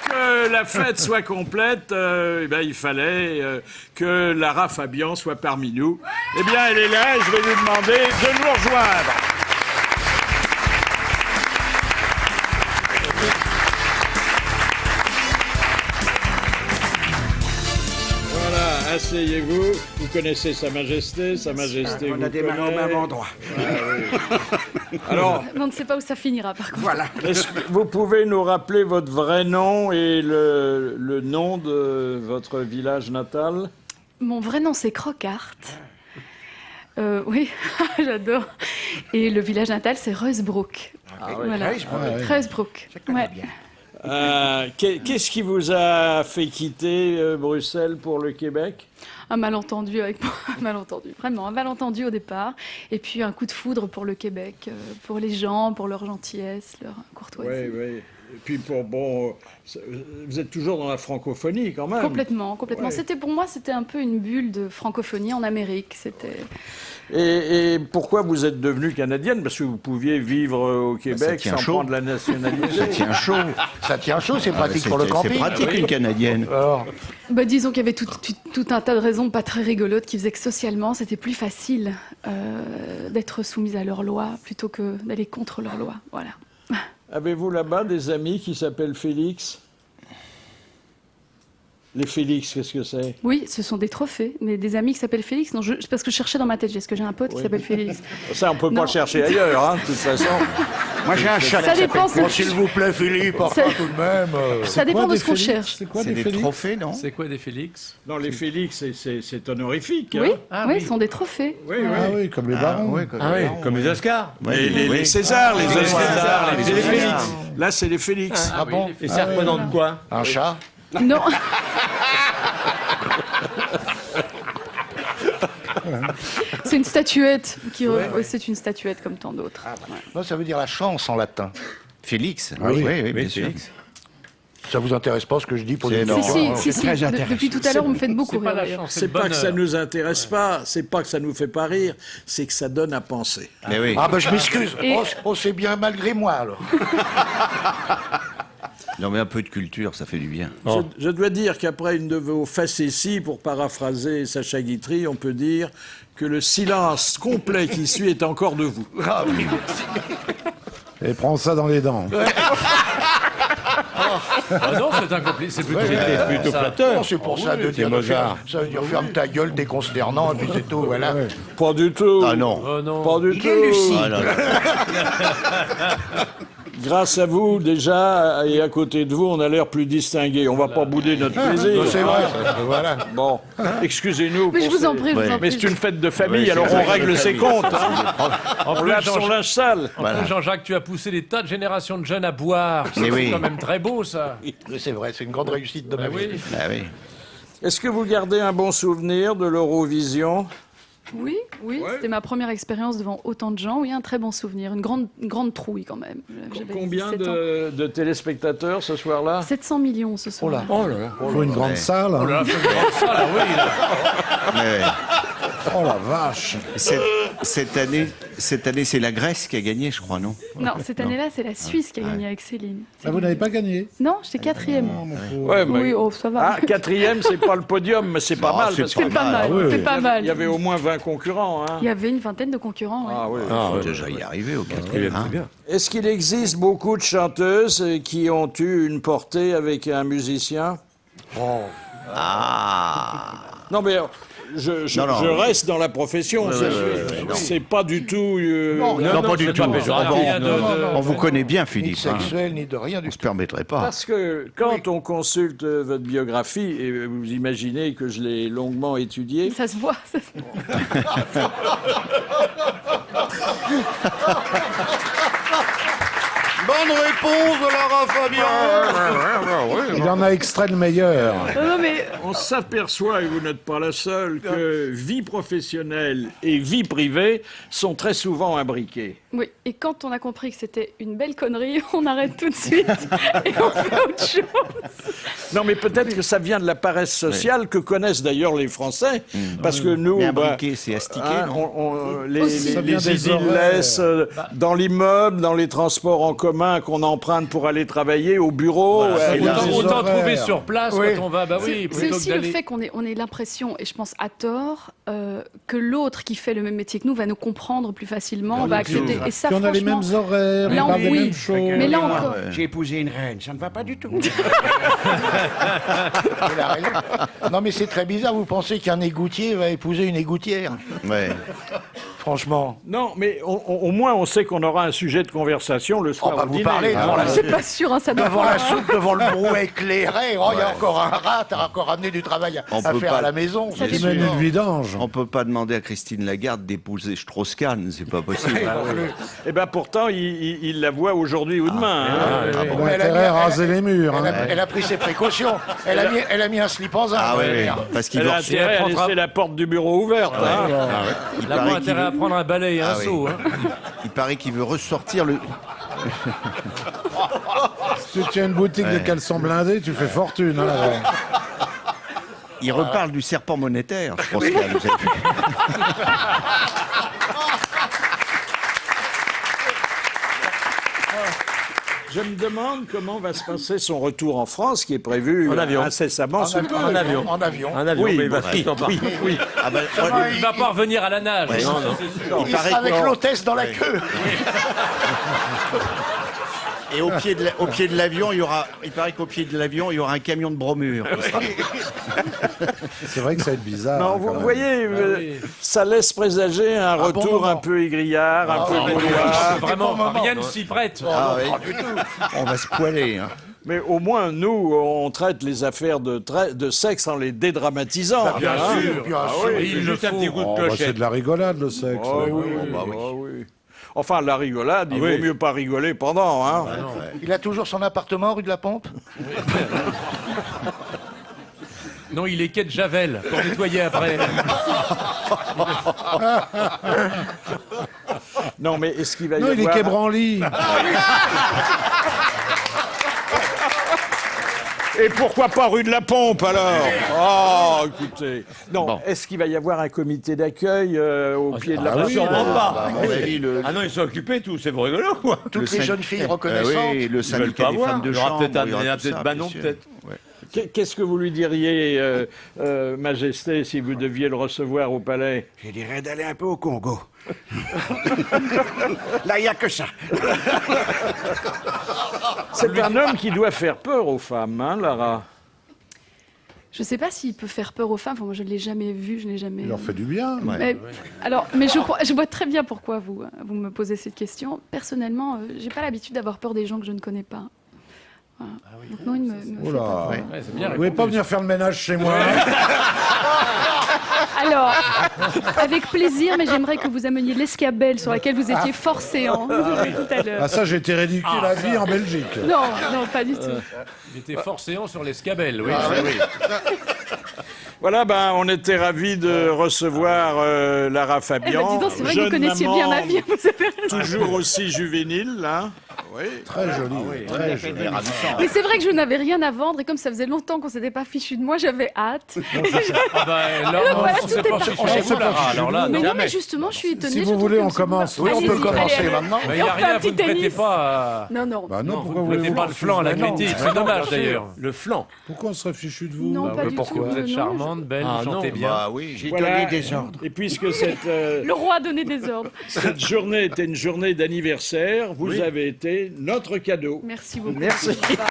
que la fête soit complète, il fallait que Lara Fabian soit parmi nous. Eh bien, elle est là et je vais lui demander de nous rejoindre. Voilà, asseyez-vous. Vous connaissez Sa Majesté, Sa Majesté. On a démarré au même endroit. Alors, on ne sait pas où ça finira, par contre. Voilà. est-ce que vous pouvez nous rappeler votre vrai nom et le nom de votre village natal? Mon vrai nom, c'est Croquart. Oui, j'adore. Et le village natal, c'est Reusbroek. Voilà. Reusbroek. Je connais bien. Qu'est-ce qui vous a fait quitter Bruxelles pour le Québec? Un malentendu avec moi, un malentendu, vraiment, un malentendu au départ. Et puis un coup de foudre pour le Québec, pour les gens, pour leur gentillesse, leur courtoisie. Oui, oui. Et puis vous êtes toujours dans la francophonie quand même. Complètement, complètement. Ouais. Pour moi, c'était un peu une bulle de francophonie en Amérique. Et pourquoi vous êtes devenue canadienne? Parce que vous pouviez vivre au Québec sans prendre la nationalité. Ça tient chaud. Ça tient chaud, c'est pratique pour le camping. C'est pratique, une Canadienne. Alors, Disons qu'il y avait tout un tas de raisons pas très rigolotes qui faisaient que socialement, c'était plus facile d'être soumise à leurs lois plutôt que d'aller contre leurs lois. Voilà. Avez-vous là-bas des amis qui s'appellent Félix? Les Félix, qu'est-ce que c'est? Oui, ce sont des trophées, mais des amis qui s'appellent Félix. Non, parce que je cherchais dans ma tête, est-ce que j'ai un pote qui s'appelle Félix? Ça, on peut pas Non. chercher ailleurs, hein, de toute façon. moi j'ai un chat Ça qui dépend, s'appelle... Bon, c'est- s'il vous plaît, Philippe, enfin, Ça- tout de même. Ça dépend de ce qu'on cherche. C'est quoi C'est des des Félix? trophées, non? C'est quoi des Félix? Non, les Félix, c'est honorifique. Oui, Hein. oui, ce sont des trophées. Oui, Ah oui, comme les barons. Comme les Oscars. Les Césars, les Oscars, les les Félix. Félix. Là, c'est les Félix. Ah bon? Et ça représente quoi? Un chat. Non. C'est une statuette. C'est une statuette comme tant d'autres. Non, ça veut dire la chance en latin. Félix. oui. bien sûr. Ça vous intéresse pas ce que je dis pour C'est les énorme. Si. Depuis tout à l'heure, vous me faites beaucoup C'est pas rire. la d'ailleurs. chance, C'est pas que ça nous intéresse pas, c'est pas que ça nous fait pas rire, c'est que ça donne à penser. Mais oui. Ah ben je m'excuse. Et- C'est bien malgré moi alors. Non, mais un peu de culture, ça fait du bien. Je dois dire qu'après une de vos facéties, pour paraphraser Sacha Guitry, on peut dire que le silence complet qui suit est encore de vous. Ah oui, merci. Et prends ça dans les dents. Ah non, c'est un compliment. C'est plutôt, plutôt flatteur. Non, c'est pour ça de dire Mozart. ça veut dire ferme ta gueule, t'es consternant, et puis c'est tout, voilà. Ouais. Pas du tout. Ah non. Oh non. Pas du Il tout. est lucide. Ah là là. Grâce à vous, déjà, et à côté de vous, on a l'air plus distingué. On va pas bouder notre plaisir. C'est vrai, voilà. Bon, excusez-nous. Mais je pour vous en ces- prie, je vous en Mais prie. c'est une fête de famille, Oui, alors c'est on vrai, règle de ses famille. comptes. Hein. En On plus, lave son linge sale. En plus, Jean-Jacques, tu as poussé des tas de générations de jeunes à boire. Mais C'est oui. quand même très beau, ça. C'est vrai, c'est une grande réussite de ma vie. Oui. Ah oui. Est-ce que vous gardez un bon souvenir de l'Eurovision? Oui, c'était ma première expérience devant autant de gens. Oui, un très bon souvenir. Une grande trouille quand même. J'avais Combien 17 ans. de téléspectateurs ce soir-là? 700 millions ce soir. Il faut une grande salle. hein. Oh là, c'est grand, ça, là, oui, là. Mais Oh la vache. cette année, c'est la Grèce qui a gagné, je crois, non? Non, cette année-là, c'est la Suisse qui a gagné avec Céline. Ah, vous n'avez pas gagné? Non, j'étais quatrième. Ouais, mais- Oui, oh, ça va. Ah, quatrième, c'est pas le podium, mais c'est pas mal. c'est Parce pas que C'est pas mal, oui, c'est oui. pas mal. il y avait au moins 20 concurrents. Hein. Il y avait une vingtaine de concurrents. Oui. Ah, oui. Il faut déjà y arriver au quatrième. Hein. Est-ce qu'il existe beaucoup de chanteuses qui ont eu une portée avec un musicien? Ah. Non, mais je Non. reste dans la profession. C'est pas du tout. Non, pas du tout. péjoratif. Ah bon, Non. on vous connaît bien, Ni Philippe. hein. sexuel, ni de rien du On se tout. permettrait pas. Parce que quand on consulte votre biographie, et vous imaginez que je l'ai longuement étudiée, Ça se voit. Ça se voit. Bonne réponse de Lara Fabian. Il en a extrait le meilleur. Non, mais On s'aperçoit, et vous n'êtes pas la seule, que vie professionnelle et vie privée sont très souvent imbriquées. oui. Et quand on a compris que c'était une belle connerie, on arrête tout de suite et on fait autre chose. Non, mais peut-être que ça vient de la paresse sociale que connaissent d'ailleurs les Français, parce que nous, Mais imbriqué, c'est astiqué, non Aussi. Ça vient des les horaires. laissent dans l'immeuble, dans les transports en commun qu'on emprunte pour aller travailler au bureau. Voilà, et ça là, vient des Autant horaires. trouver sur place Oui. quand on va, bah oui, C'est plutôt que aussi le d'aller. fait qu'on ait l'impression, et je pense à tort, que l'autre qui fait le même métier que nous va nous comprendre plus facilement, on va accepter. Et ça, Puis on a les franchement, mêmes horaires, là, on parle des oui. mêmes choses. Mais là encore, J'ai épousé une reine, ça ne va pas du tout. Il a raison. Non, mais c'est très bizarre. Vous pensez qu'un égoutier va épouser une égoutière? Ouais. Franchement. non, mais au moins on sait qu'on aura un sujet de conversation le soir bah, au vous dîner. parlez devant la c'est pas sûr, hein, ça doit Devant la pas- soupe, devant le brouet éclairé. Oh, il y a encore un rat, t'as encore amené du travail On à peut faire pas- à la maison. Ça c'est dépend. Menu sûr. de vidange. On peut pas demander à Christine Lagarde d'épouser Strauss-Kahn, c'est pas possible. Et ben pourtant, il la voit aujourd'hui ou demain. hein. Elle a Mais elle a intérêt à mis- raser les murs. Elle hein. elle a pris ses précautions. Elle a mis un slip en zinc. Ah oui, ouais. parce qu'il Elle veut a reçu- intérêt à prendra- laisser la porte du bureau ouverte. hein. il Il a pas paraît qu'il intérêt à veut- prendre un balai et un Ah oui. seau. Hein. il paraît qu'il veut ressortir le. Si tu tiens une boutique de caleçons blindés, tu fais fortune. Hein, là-bas. Il reparle du serpent monétaire, Strauss-Kahn. Vous avez vu Je me demande comment va se passer son retour en France, qui est prévu incessamment sous peu. En avion. En avion. Oui, mais il va bon, finir par- oui. Ah ben, Il va pas revenir à la nage. Ouais, ça, non, non. c'est sûr. Il paraît sera avec que- l'hôtesse dans la queue. Et au pied de l'avion, il paraît qu'au pied de l'avion, il y aura un camion de bromure. C'est vrai que ça va être bizarre. Non, hein, vous quand même. voyez, ça laisse présager un bon retour moment. un peu aigriard, un peu gaulois. Vraiment, Bon moment. rien ne s'y prête. Ah oui. On va se poiler. Hein. Mais au moins, nous, on traite les affaires de sexe en les dédramatisant. Bien hein. sûr, bien Ah sûr. oui. Il le faut. Oh, bah, c'est de la rigolade, le sexe. Ah oui, bah oui. ah oui. Enfin, la rigolade, il vaut mieux pas rigoler pendant. Hein. Il a toujours son appartement rue de la Pompe. Non, il est quai de Javel pour nettoyer après. Non, mais est-ce qu'il va y Non, il est avoir... quai Branly. Et pourquoi pas rue de la Pompe, alors? Oh, écoutez. Non, est-ce qu'il va y avoir un comité d'accueil au pied de la oui, Pompe? Sûrement pas. À mon avis, le, Ah non, ils sont occupés tous, c'est rigolo quoi. Toutes les jeunes filles reconnaissantes. oui, le Ils veulent syndicat pas des voir. femmes de Il y aura chambre. peut-être il y aura il y en a tout peut-être ça, Banon, bien sûr. peut-être. Ouais. Qu'est-ce que vous lui diriez, Majesté, si vous deviez le recevoir au palais? Je dirais d'aller un peu au Congo. Là, il n'y a que ça. C'est un homme qui doit faire peur aux femmes, hein, Lara? Je sais pas s'il peut faire peur aux femmes. Enfin, moi, je ne l'ai jamais vu, je n'ai jamais. Il leur fait du bien. Mais, alors, mais je vois très bien pourquoi vous me posez cette question. Personnellement, j'ai pas l'habitude d'avoir peur des gens que je ne connais pas. Voilà. Donc non, il me fait Oh pas là. peur. Ouais, c'est bien Vous pouvez pas répondu. venir faire le ménage chez moi. Alors, avec plaisir, mais j'aimerais que vous ameniez l'escabelle sur laquelle vous étiez fort séant tout à l'heure. Ah ça, j'ai été ridicule à vie en Belgique. Non, non, pas du tout. Il était forcéant sur les scabelles, oui. Voilà, ben, on était ravis de recevoir Lara Eh ben, Fabian. dis donc, c'est vrai que vous jeune connaissiez maman, bien ma vie, vous avez raison. Toujours aussi juvénile, hein. Oui. Très joli. Très joli. Mais c'est vrai que je n'avais rien à vendre et comme ça faisait longtemps qu'on s'était pas fichu de moi, j'avais hâte. Ah bah, là, voilà, on tout s'est est pas parti. chez vous, Lara. Alors là, Mais non. non, mais justement, je suis étonnée. Si je vous trouve voulez, que on nous sommes commence. pas- Oui, on peut Allez-y, commencer allez, allez. maintenant. Mais il n'y a On fait un rien, vous petit ne prêtez tennis. pas à... Non, non. Bah non, pourquoi Vous ne prêtez voulez-vous pas le flanc à la Mais non. critique, c'est dommage d'ailleurs. Le flanc. Pourquoi on serait fichu de vous Non, pas du tout. Vous êtes Non, charmante, belle, Ah, vous non, chantez bien. Bah oui. J'ai Voilà. donné des ordres. Et puisque cette, Le roi a donné des ordres. cette journée était une journée d'anniversaire, vous avez été notre cadeau. Merci beaucoup. Merci. Au revoir.